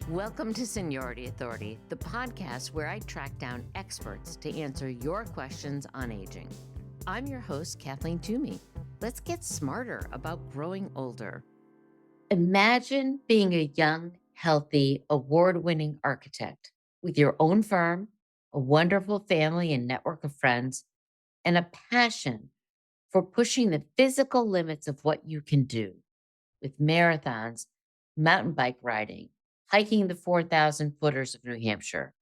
Welcome to Seniority Authority, the podcast where I track down experts to answer your questions on aging. I'm your host, Kathleen Toomey. Let's get smarter about growing older. Imagine being a young, healthy, award-winning architect with your own firm, a wonderful family and network of friends, and a passion for pushing the physical limits of what you can do with marathons, mountain bike riding, hiking the 4,000 footers of New Hampshire.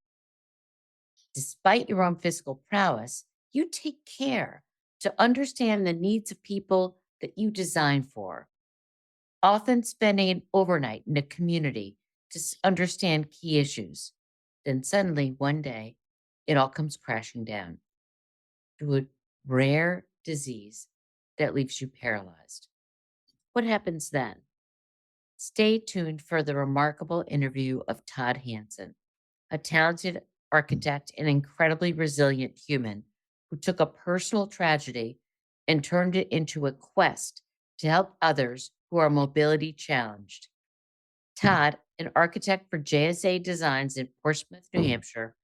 Despite your own physical prowess, you take care to understand the needs of people that you design for, often spending an overnight in a community to understand key issues. Then suddenly, one day, it all comes crashing down to a rare disease that leaves you paralyzed. What happens then? Stay tuned for the remarkable interview of Todd Hansen, a talented architect and incredibly resilient human who took a personal tragedy and turned it into a quest to help others who are mobility challenged. Todd, an architect for JSA Designs in Portsmouth, New Hampshire,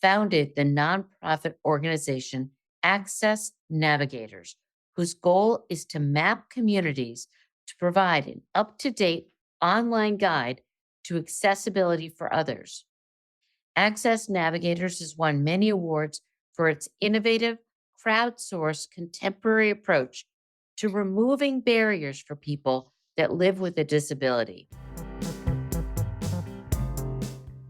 founded the nonprofit organization Access Navigators, whose goal is to map communities to provide an up-to-date online guide to accessibility for others. Access Navigators has won many awards for its innovative, crowdsourced, contemporary approach to removing barriers for people that live with a disability.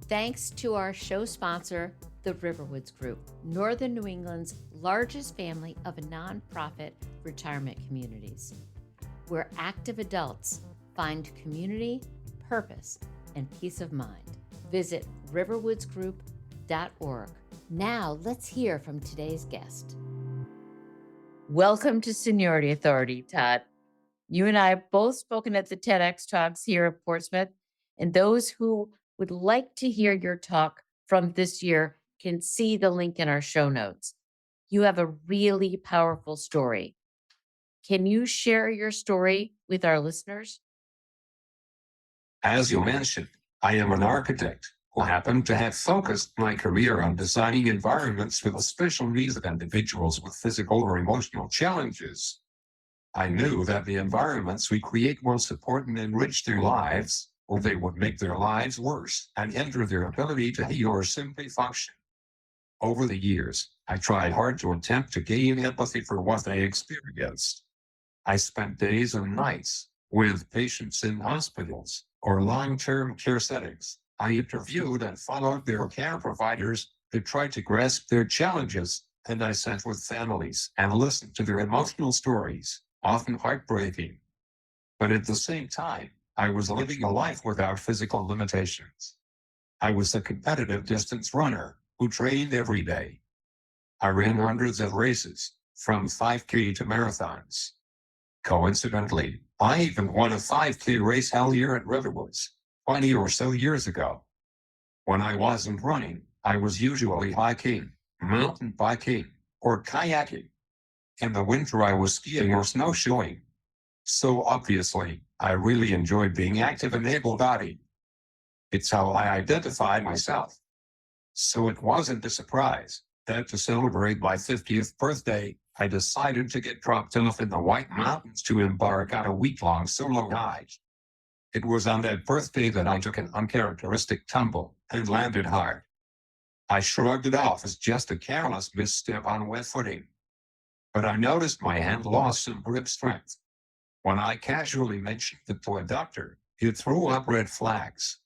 Thanks to our show sponsor, the Riverwoods Group, Northern New England's largest family of nonprofit retirement communities, where active adults find community, purpose, and peace of mind. Visit riverwoodsgroup.org. Now, let's hear from today's guest. Welcome to Seniority Authority, Todd. You and I have both spoken at the TEDx Talks here at Portsmouth, and those who would like to hear your talk from this year can see the link in our show notes. You have a really powerful story. Can you share your story with our listeners? As you mentioned, I am an architect who happened to have focused my career on designing environments for the special needs of individuals with physical or emotional challenges. I knew that the environments we create will support and enrich their lives, or they would make their lives worse and hinder their ability to heal or simply function. Over the years, I tried hard to attempt to gain empathy for what they experienced. I spent days and nights with patients in hospitals or long-term care settings. I interviewed and followed their care providers to try to grasp their challenges, and I sat with families and listened to their emotional stories, often heartbreaking. But at the same time, I was living a life without physical limitations. I was a competitive distance runner who trained every day. I ran hundreds of races, from 5K to marathons. Coincidentally, I even won a 5K race held here at Riverwoods 20 or so years ago. When I wasn't running, I was usually hiking, mountain biking, or kayaking. In the winter, I was skiing or snowshoeing. So obviously, I really enjoyed being active and able-bodied. It's how I identify myself. So it wasn't a surprise that to celebrate my 50th birthday, I decided to get dropped off in the White Mountains to embark on a week-long solo hike. It was on that birthday that I took an uncharacteristic tumble and landed hard. I shrugged it off as just a careless misstep on wet footing. But I noticed my hand lost some grip strength. When I casually mentioned it to a doctor, he threw up red flags.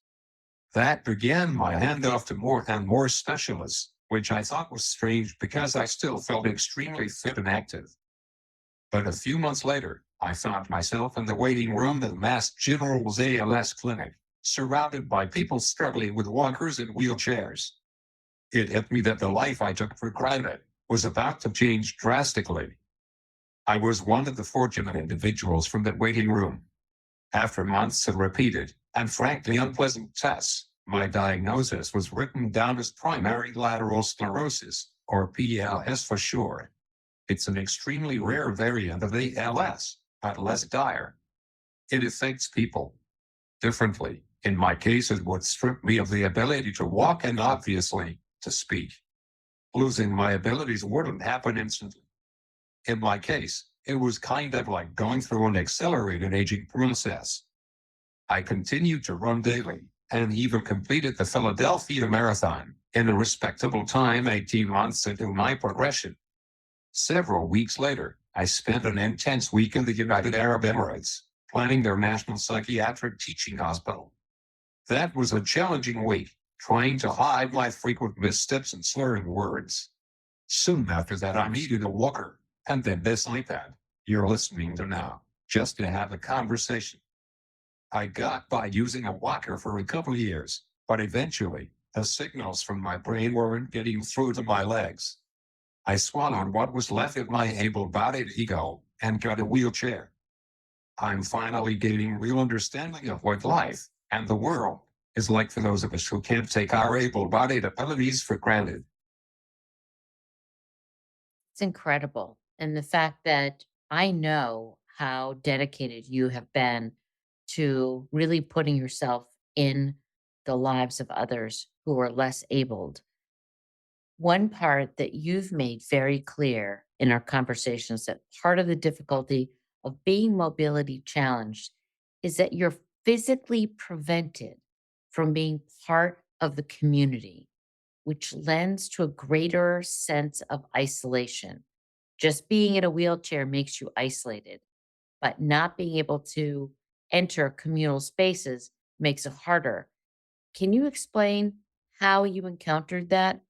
That began my handoff to more and more specialists, which I thought was strange because I still felt extremely fit and active. But a few months later, I found myself in the waiting room of Mass General's ALS clinic, surrounded by people struggling with walkers and wheelchairs. It hit me that the life I took for granted was about to change drastically. I was one of the fortunate individuals from that waiting room. After months of repeated and frankly unpleasant tests, my diagnosis was written down as primary lateral sclerosis, or PLS for short. It's an extremely rare variant of ALS, but less dire. It affects people differently, In my case, it would strip me of the ability to walk and obviously to speak. Losing my abilities wouldn't happen instantly. In my case, it was kind of like going through an accelerated aging process. I continued to run daily and even completed the Philadelphia Marathon in a respectable time 18 months into my progression. Several weeks later, I spent an intense week in the United Arab Emirates, planning their national psychiatric teaching hospital. That was a challenging week, trying to hide my frequent missteps and slurring words. Soon after that, I needed a walker, and then this iPad you're listening to now, just to have a conversation. I got by using a walker for a couple of years, but eventually, the signals from my brain weren't getting through to my legs. I swallowed what was left of my able-bodied ego and got a wheelchair. I'm finally gaining real understanding of what life and the world is like for those of us who can't take our able-bodied abilities for granted. It's incredible. And the fact that I know how dedicated you have been to really putting yourself in the lives of others who are less abled. One part that you've made very clear in our conversations that part of the difficulty of being mobility challenged is that you're physically prevented from being part of the community, which lends to a greater sense of isolation. Just being in a wheelchair makes you isolated, but not being able to enter communal spaces makes it harder. Can you explain how you encountered that?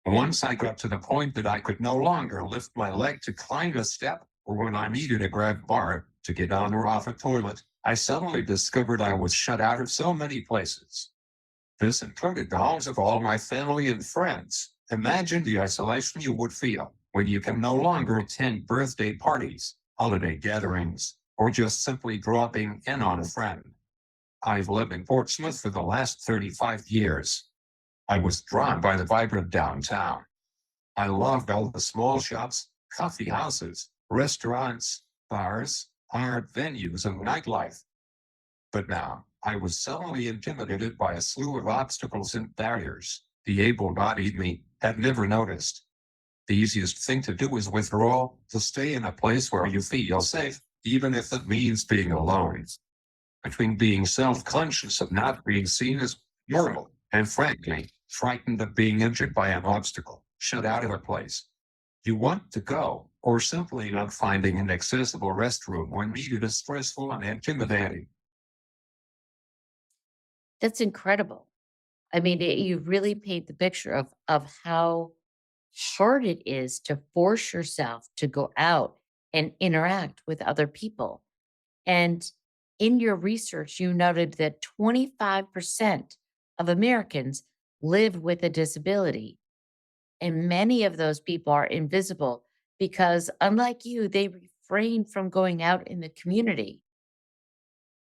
Once I got to the point that I could no longer lift my leg to climb a step, or when I needed a grab bar to get on or off a toilet, I suddenly discovered I was shut out of so many places. This included the homes of all my family and friends. Imagine the isolation you would feel when you can no longer attend birthday parties, holiday gatherings, or just simply dropping in on a friend. I've lived in Portsmouth for the last 35 years. I was drawn by the vibrant downtown. I loved all the small shops, coffee houses, restaurants, bars, art venues, and nightlife. But now, I was suddenly intimidated by a slew of obstacles and barriers the able-bodied me had never noticed. The easiest thing to do is withdraw, to stay in a place where you feel safe, even if it means being alone. Between being self-conscious of not being seen as normal and frankly, frightened of being injured by an obstacle, shut out of a place you want to go, or simply not finding an accessible restroom when needed is stressful and intimidating. That's incredible. I mean, you really paint the picture of how hard it is to force yourself to go out and interact with other people. And in your research, you noted that 25% of Americans live with a disability. And many of those people are invisible because, unlike you, they refrain from going out in the community.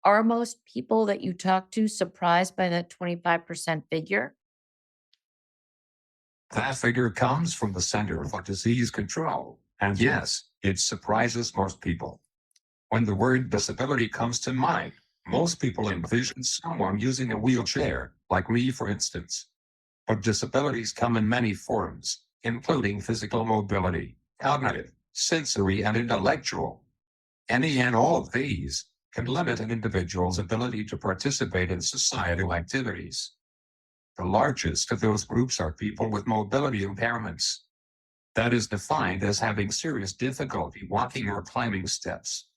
Are most people that you talk to surprised by that 25% figure? That figure comes from the Center for Disease Control. And yes, it surprises most people. When the word disability comes to mind, most people envision someone using a wheelchair, like me, for instance. But disabilities come in many forms, including physical mobility, cognitive, sensory, and intellectual. Any and all of these can limit an individual's ability to participate in societal activities. The largest of those groups are people with mobility impairments. That is defined as having serious difficulty walking or climbing steps.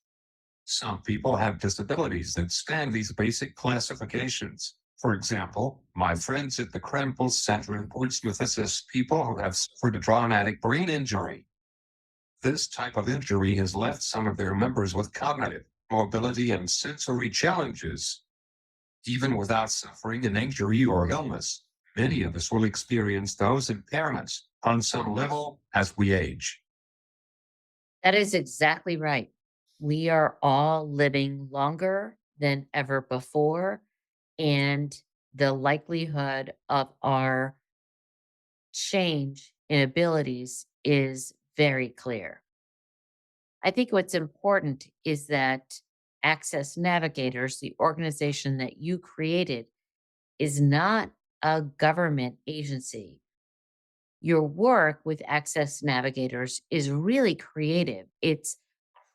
Some people have disabilities that span these basic classifications. For example, my friends at the Krempel Center in Portsmouth assist people who have suffered a traumatic brain injury. This type of injury has left some of their members with cognitive, mobility, and sensory challenges. Even without suffering an injury or illness, many of us will experience those impairments on some level as we age. That is exactly right. We are all living longer than ever before, and the likelihood of our change in abilities is very clear. I think what's important is that Access Navigators, the organization that you created, is not a government agency. Your work with Access Navigators is really creative. It's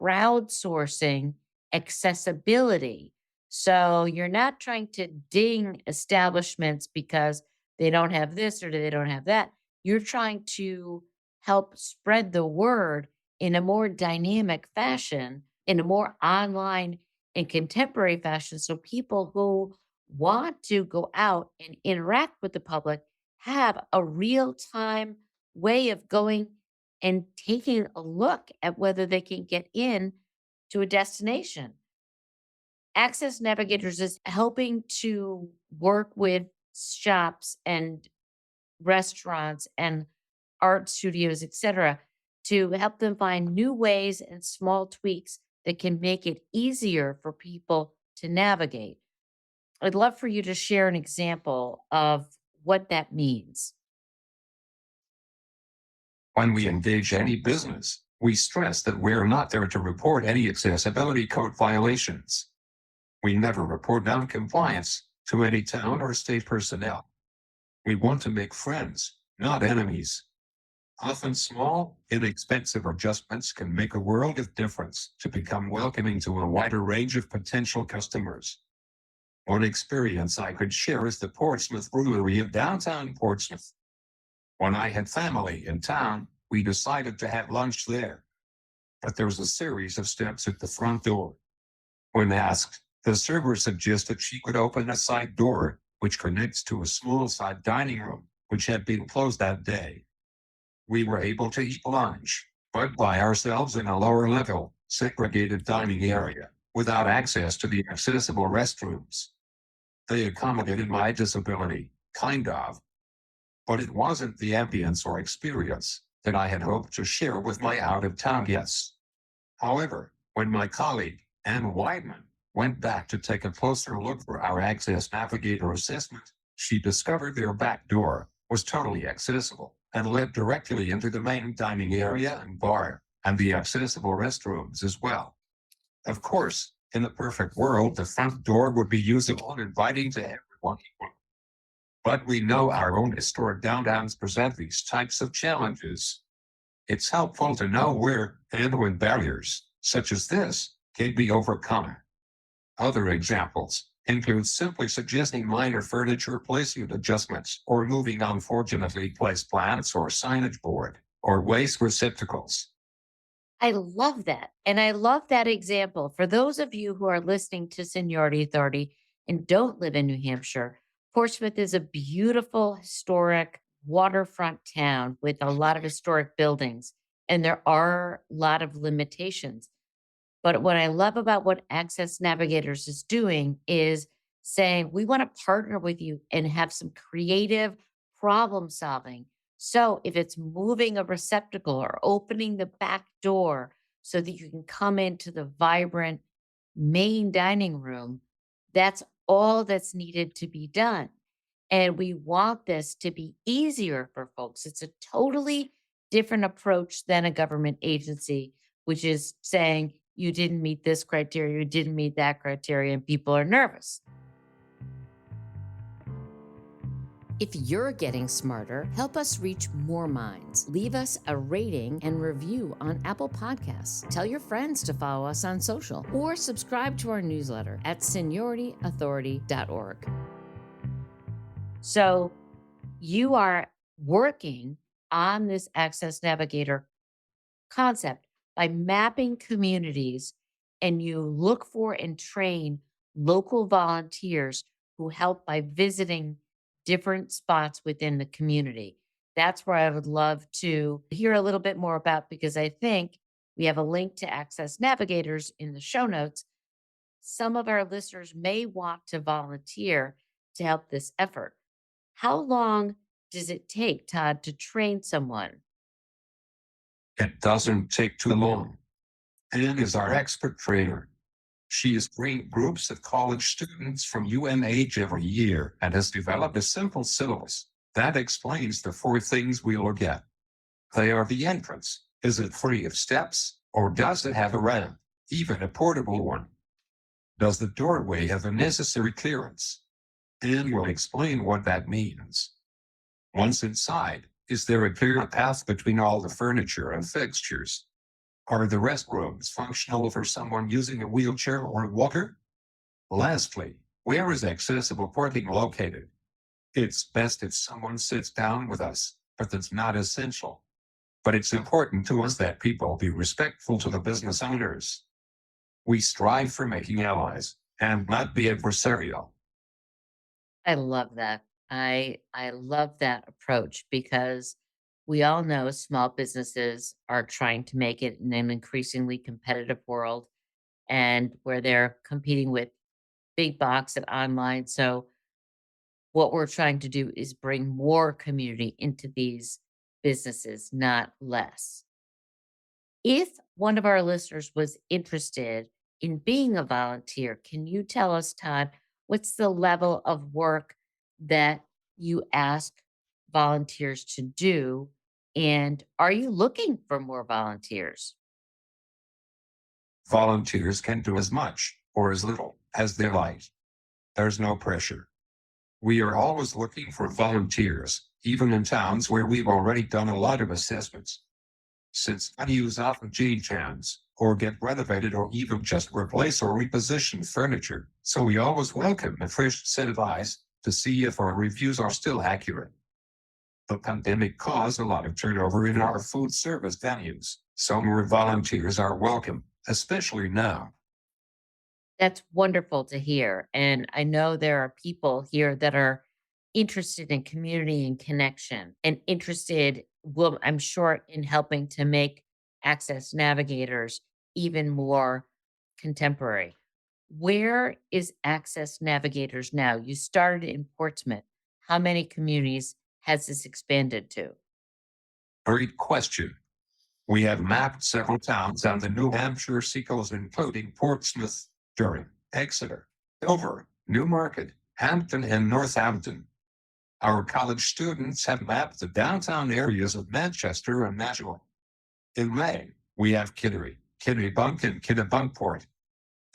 crowdsourcing accessibility. So you're not trying to ding establishments because they don't have this or they don't have that. You're trying to help spread the word in a more dynamic fashion, in a more online and contemporary fashion. So people who want to go out and interact with the public have a real time way of going and taking a look at whether they can get in to a destination. Access Navigators is helping to work with shops and restaurants and art studios, etc., to help them find new ways and small tweaks that can make it easier for people to navigate. I'd love for you to share an example of what that means. When we engage any business, we stress that we're not there to report any accessibility code violations. We never report non-compliance to any town or state personnel. We want to make friends, not enemies. Often small, inexpensive adjustments can make a world of difference to become welcoming to a wider range of potential customers. One experience I could share is the Portsmouth Brewery in downtown Portsmouth. When I had family in town, we decided to have lunch there. But there was a series of steps at the front door. When asked, the server suggested she could open a side door, which connects to a small side dining room, which had been closed that day. We were able to eat lunch, but by ourselves in a lower level, segregated dining area, without access to the accessible restrooms. They accommodated my disability, kind of. But it wasn't the ambience or experience that I had hoped to share with my out-of-town guests. However, when my colleague, Ann Weidman, went back to take a closer look for our Access Navigator assessment, she discovered their back door was totally accessible and led directly into the main dining area and bar, and the accessible restrooms as well. Of course, in a perfect world, the front door would be usable and inviting to everyone equally. But we know our own historic downtowns present these types of challenges. It's helpful to know where and when barriers, such as this, can be overcome. Other examples include simply suggesting minor furniture placement adjustments or moving unfortunately placed plants or signage board or waste receptacles. I love that. And I love that example. For those of you who are listening to Seniority Authority and don't live in New Hampshire, Portsmouth is a beautiful, historic waterfront town with a lot of historic buildings, and there are a lot of limitations. But what I love about what Access Navigators is doing is saying, we want to partner with you and have some creative problem solving. So if it's moving a receptacle or opening the back door so that you can come into the vibrant main dining room, that's all that's needed to be done. And we want this to be easier for folks. It's a totally different approach than a government agency, which is saying you didn't meet this criteria, you didn't meet that criteria, and people are nervous. If you're getting smarter, help us reach more minds. Leave us a rating and review on Apple Podcasts. Tell your friends to follow us on social or subscribe to our newsletter at seniorityauthority.org. So you are working on this Access Navigator concept by mapping communities, and you look for and train local volunteers who help by visiting different spots within the community. That's where I would love to hear a little bit more about, because I think we have a link to Access Navigators in the show notes. Some of our listeners may want to volunteer to help this effort. How long does it take, Todd, to train someone? It doesn't take too long. Ann is our expert trainer. She has trained groups of college students from UNH every year and has developed a simple syllabus that explains the 4 things we look at. They are the entrance. Is it free of steps, or does it have a ramp, even a portable one? Does the doorway have the necessary clearance? And we'll explain what that means. Once inside, is there a clear path between all the furniture and fixtures? Are the restrooms functional for someone using a wheelchair or a walker? Lastly, where is accessible parking located? It's best if someone sits down with us, but that's not essential. But it's important to us that people be respectful to the business owners. We strive for making allies and not be adversarial. I love that. I love that approach because we all know small businesses are trying to make it in an increasingly competitive world and where they're competing with big box and online. So what we're trying to do is bring more community into these businesses, not less. If one of our listeners was interested in being a volunteer, can you tell us, Todd, what's the level of work that you ask volunteers to do? And are you looking for more volunteers? Volunteers can do as much or as little as they like. There's no pressure. We are always looking for volunteers, even in towns where we've already done a lot of assessments. Since unused often change hands, or get renovated, or even just replace or reposition furniture, so we always welcome a fresh set of eyes to see if our reviews are still accurate. The pandemic caused a lot of turnover in our food service venues, so more volunteers are welcome, especially now. That's wonderful to hear. And I know there are people here that are interested in community and connection and interested, well, I'm sure, in helping to make Access Navigators even more contemporary. Where is Access Navigators now? You started in Portsmouth. How many communities has this expanded to? Great question. We have mapped several towns on the New Hampshire seacoast, including Portsmouth, Durham, Exeter, Dover, Newmarket, Hampton, and Northampton. Our college students have mapped the downtown areas of Manchester and Nashua. In May, we have Kittery, Kittybunk, and Kittibunkport.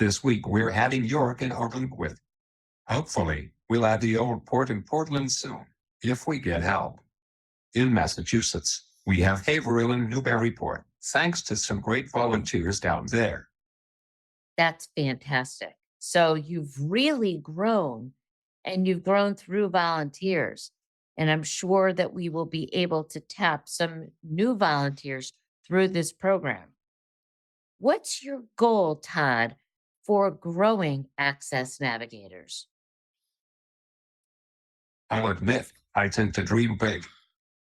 This week, we're adding York and Oakland. Hopefully, we'll add the old port in Portland soon, if we get help. In Massachusetts, we have Haverhill and Newburyport, thanks to some great volunteers down there. That's fantastic. So you've really grown and you've grown through volunteers. And I'm sure that we will be able to tap some new volunteers through this program. What's your goal, Todd, for growing Access Navigators? I'll admit, I tend to dream big.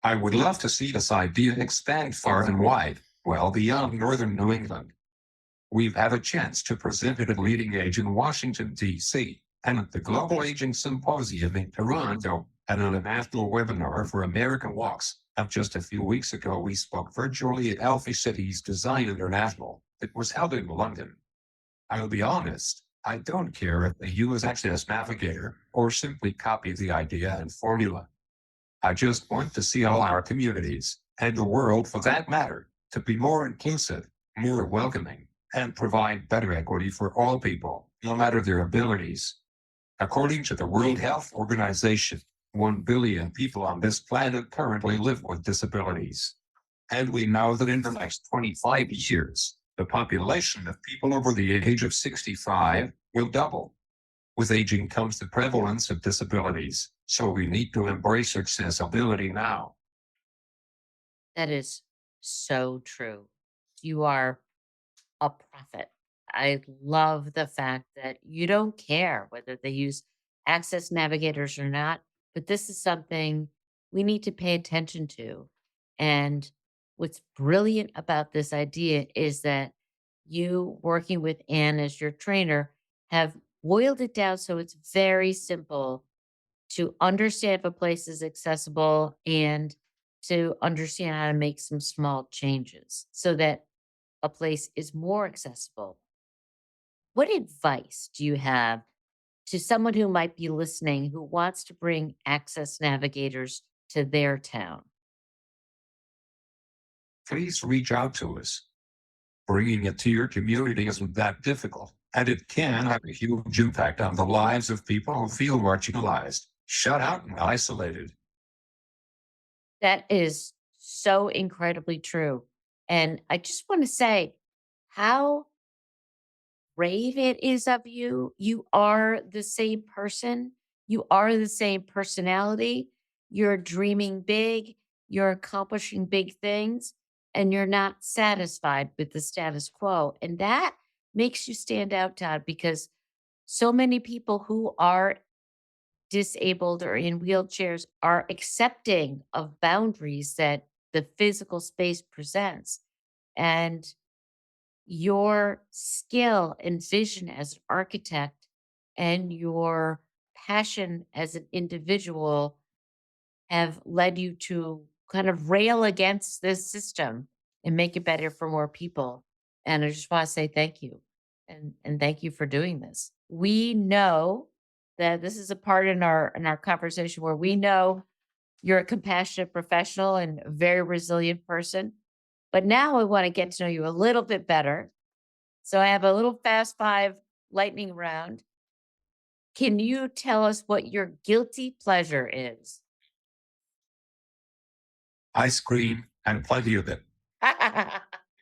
I would love to see this idea expand far and wide, well beyond northern New England. We've had a chance to present it at Leading Age in Washington, D.C., and at the Global Aging Symposium in Toronto, and on a national webinar for American Walks. And just a few weeks ago, we spoke virtually at Alfie Cities Design International. It was held in London. I'll be honest, I don't care if they use Access Navigator or simply copy the idea and formula. I just want to see all our communities, and the world for that matter, to be more inclusive, more welcoming, and provide better equity for all people, no matter their abilities. According to the World Health Organization, 1 billion people on this planet currently live with disabilities. And we know that in the next 25 years, the population of people over the age of 65 will double. With aging comes the prevalence of disabilities, so we need to embrace accessibility now. That is so true. You are a prophet. I love the fact that you don't care whether they use Access Navigators or not, but this is something we need to pay attention to. And what's brilliant about this idea is that you, working with Anne as your trainer, have boiled it down so it's very simple to understand if a place is accessible and to understand how to make some small changes so that a place is more accessible. What advice do you have to someone who might be listening who wants to bring Access Navigators to their town? Please reach out to us. Bringing it to your community isn't that difficult. And it can have a huge impact on the lives of people who feel marginalized, shut out, and isolated. That is so incredibly true. And I just want to say how brave it is of you. You are the same person. You are the same personality. You're dreaming big. You're accomplishing big things. And you're not satisfied with the status quo. And that makes you stand out, Todd, because so many people who are disabled or in wheelchairs are accepting of boundaries that the physical space presents. And your skill and vision as an architect and your passion as an individual have led you to kind of rail against this system and make it better for more people. And I just want to say thank you. And thank you for doing this. We know that this is a part in our conversation where we know you're a compassionate professional and a very resilient person. But now I want to get to know you a little bit better. So I have a little fast five lightning round. Can you tell us what your guilty pleasure is? Ice cream and plenty of it.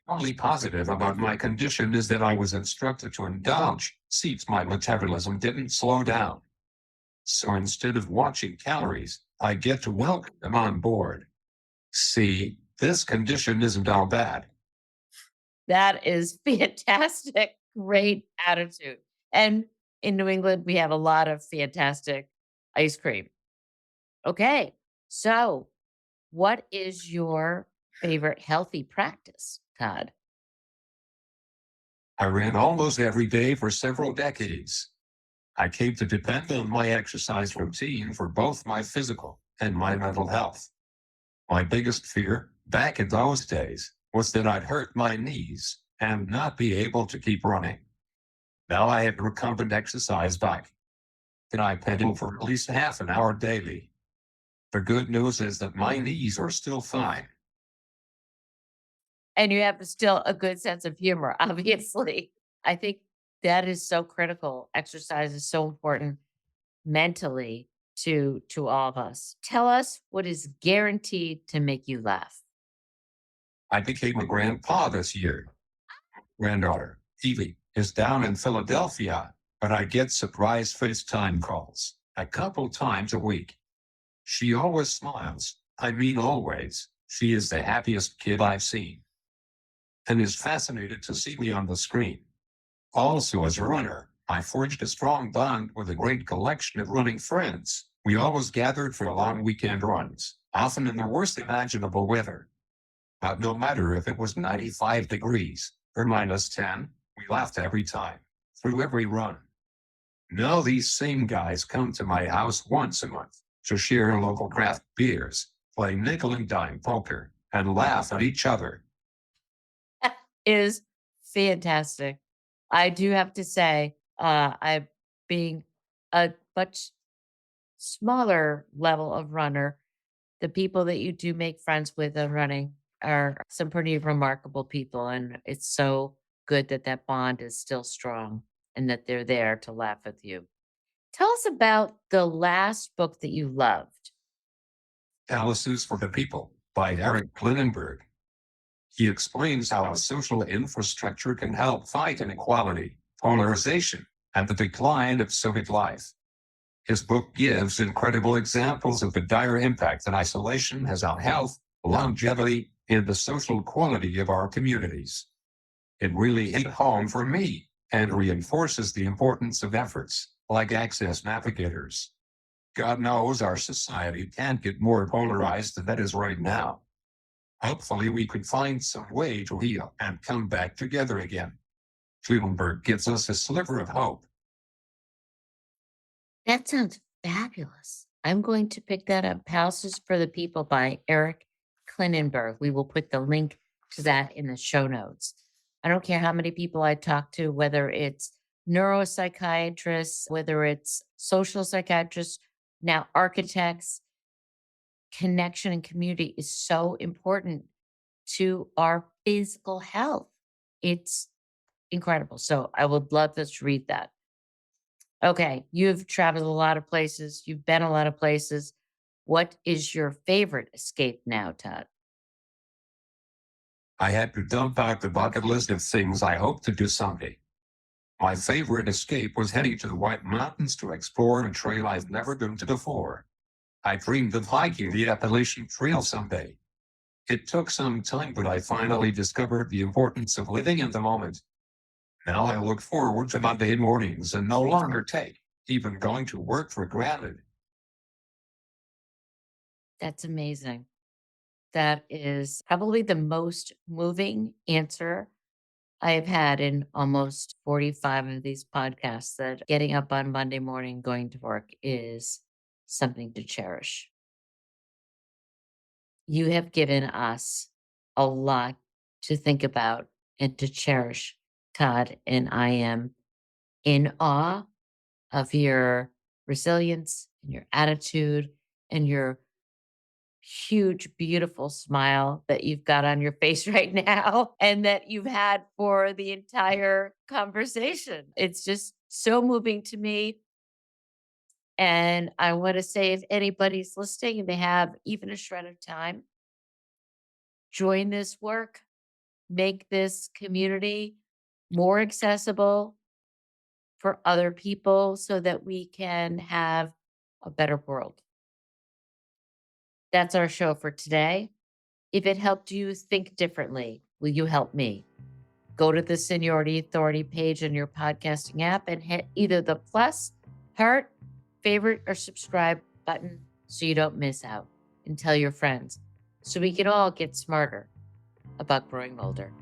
Only positive about my condition is that I was instructed to indulge, since my metabolism didn't slow down. So instead of watching calories, I get to welcome them on board. See, this condition isn't all bad. That is fantastic. Great attitude. And in New England, we have a lot of fantastic ice cream. Okay. So, what is your favorite healthy practice, Todd? I ran almost every day for several decades. I came to depend on my exercise routine for both my physical and my mental health. My biggest fear back in those days was that I'd hurt my knees and not be able to keep running. Now I have recumbent exercise bike, and I pedal for at least half an hour daily. The good news is that my knees are still fine. And you have still a good sense of humor, obviously. I think that is so critical. Exercise is so important mentally to all of us. Tell us what is guaranteed to make you laugh. I became a grandpa this year. Granddaughter, Evie, is down in Philadelphia, but I get surprise FaceTime calls a couple times a week. She always smiles. I mean, always. She is the happiest kid I've seen and is fascinated to see me on the screen. Also, as a runner, I forged a strong bond with a great collection of running friends. We always gathered for long weekend runs, often in the worst imaginable weather. But no matter if it was 95 degrees or -10, we laughed every time, through every run. Now these same guys come to my house once a month to share local craft beers, play nickel and dime poker, and laugh at each other. Is fantastic. I do have to say, I being a much smaller level of runner, the people that you do make friends with in running are some pretty remarkable people. And it's so good that that bond is still strong and that they're there to laugh with you. Tell us about the last book that you loved. Alice for the People by Eric Klinenberg. He explains how a social infrastructure can help fight inequality, polarization, and the decline of civic life. His book gives incredible examples of the dire impact that isolation has on health, longevity, and the social quality of our communities. It really hit home for me and reinforces the importance of efforts like Access Navigators. God knows our society can't get more polarized than that is right now. Hopefully, we can find some way to heal and come back together again. Swedenborg gives us a sliver of hope. That sounds fabulous. I'm going to pick that up. Houses for the People by Eric Klinenberg. We will put the link to that in the show notes. I don't care how many people I talk to, whether it's neuropsychiatrists, whether it's social psychiatrists, now architects, connection and community is so important to our physical health. It's incredible. So I would love to read that. Okay, you've traveled a lot of places, you've been a lot of places. What is your favorite escape now, Todd? I had to dump out the bucket list of things I hope to do someday. My favorite escape was heading to the White Mountains to explore a trail I've never been to before. I dreamed of hiking the Appalachian Trail someday. It took some time, but I finally discovered the importance of living in the moment. Now I look forward to Monday mornings and no longer take even going to work for granted. That's amazing. That is probably the most moving answer I have had in almost 45 of these podcasts, that getting up on Monday morning, going to work is something to cherish. You have given us a lot to think about and to cherish, Todd, and I am in awe of your resilience and your attitude and your huge, beautiful smile that you've got on your face right now and that you've had for the entire conversation. It's just so moving to me. And I want to say, if anybody's listening and they have even a shred of time, join this work, make this community more accessible for other people so that we can have a better world. That's our show for today. If it helped you think differently, will you help me? Go to the Seniority Authority page on your podcasting app and hit either the plus, heart, favorite, or subscribe button so you don't miss out. And tell your friends so we can all get smarter about growing older.